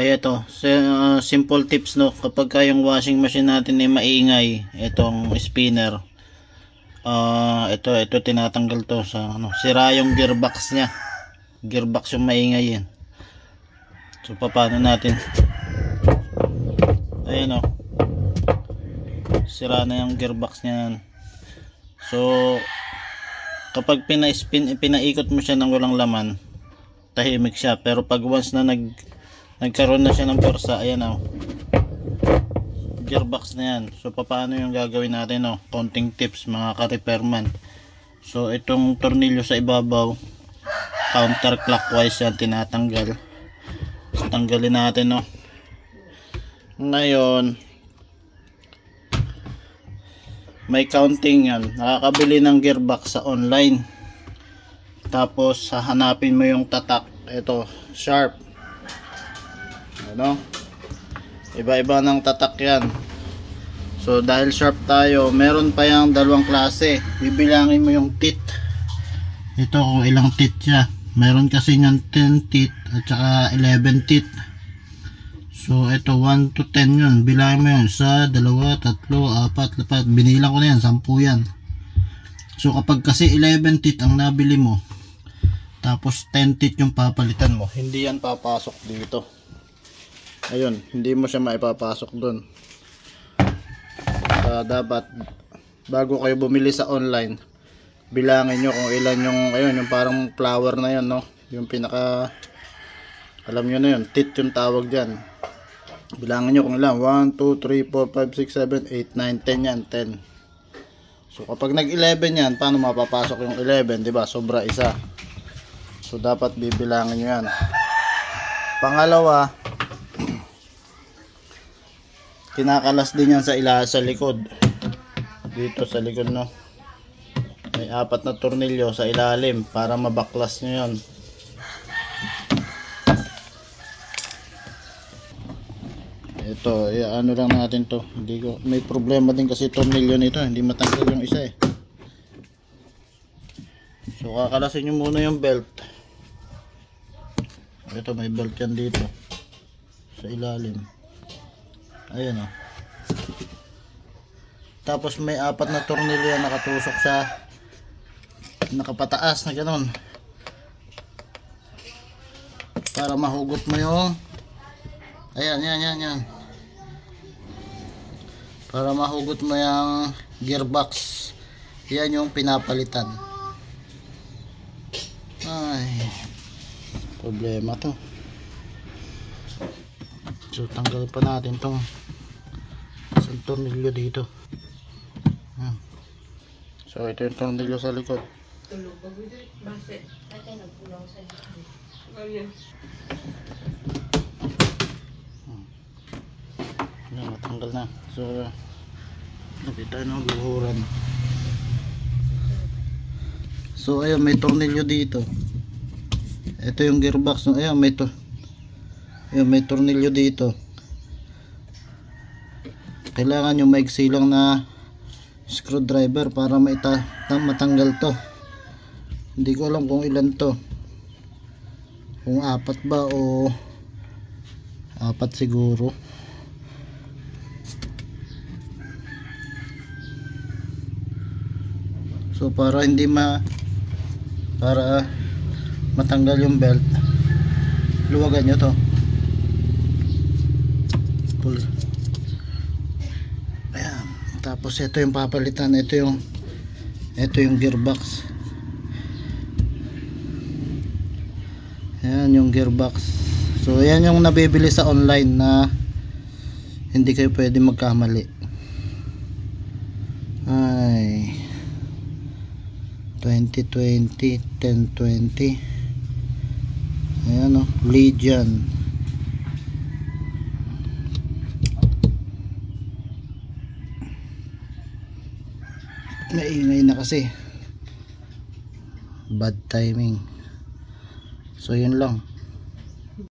Kaya ito, simple tips no, kapag yung washing machine natin ay maingay, itong spinner, ito tinatanggal to sa sira yung gearbox niya. Gearbox yung maingay yan. So paano natin? Ayan o, sira na yung gearbox niyan. So kapag pinaikot mo siya ng walang laman, tahimik siya. Pero pag once na nagkaroon na siya ng pwersa, ayan o, gearbox na yan. So paano yung gagawin natin o? Konting tips mga ka-repairman. So itong tornilyo sa ibabaw, counterclockwise yan tinatanggal. So, tanggalin natin o. Ngayon may counting yan. Nakakabili ng gearbox sa online. Tapos hahanapin mo yung tatak. Ito, sharp. Ano? Iba-iba ng tatak yan. So dahil sharp tayo, meron pa yung dalawang klase. Bibilangin mo yung teeth. Ito kung ilang teeth siya. Meron kasi nyan 10 teeth at saka 11 teeth. So ito 1 to 10 yun. Bilangin mo yun. 1, 2, 3, 4, 5. Binilang ko na yan. 10 yan. So kapag kasi 11 teeth ang nabili mo, tapos 10 teeth yung papalitan mo, hindi yan papasok dito. Ayun, hindi mo siya maipapasok dun. Dapat bago kayo bumili sa online, bilangin nyo kung ilan yung, ayun, yung parang flower na yun, no? Yung pinaka, alam nyo na yun, teeth yung tawag dyan. Bilangin nyo kung ilan. 1, 2, 3, 4, 5, 6, 7, 8, 9, 10 yan, 10. So kapag nag 11 yan, paano mapapasok yung 11, diba? Sobra isa. So dapat bibilangin nyo yan. Pangalawa, kinakalas din yan sa likod. Dito sa likod, no? May 4 na tornilyo sa ilalim para mabaklas nyo yan. Ito, ano lang natin to. May problema din kasi tornilyo nito, hindi matanggal yung isa eh. So kakalasin nyo muna yung belt. Ito, may belt yan dito sa ilalim. Ayan o. Tapos may 4 na tornilyo yan nakatusok sa nakapataas na gano'n, para mahugot mo yung yan, para mahugot mo yung gearbox. Yan yung pinapalitan. Ay, problema to. So tanggal pa natin tong isang tornilyo dito. So ito yung tornilyo sa likod. Matanggal na. So nakita na buhuran. So ayun, may tornilyo dito. Ito yung gearbox, no? Ayun, may tornilyo dito. Kailangan yung maiksi lang na screwdriver para matanggal to. Hindi ko alam kung ilan to, kung 4 ba o 4 siguro. So para matanggal yung belt, luwagan nyo to. Ayan. Tapos ito yung papalitan. Ito yung gearbox. Ayan yung gearbox. So ayan yung nabibili sa online na hindi kayo pwede magkamali. Ay, 2020 1020. Ayan o, Legion. Naingay na kasi, bad timing. So yun lang.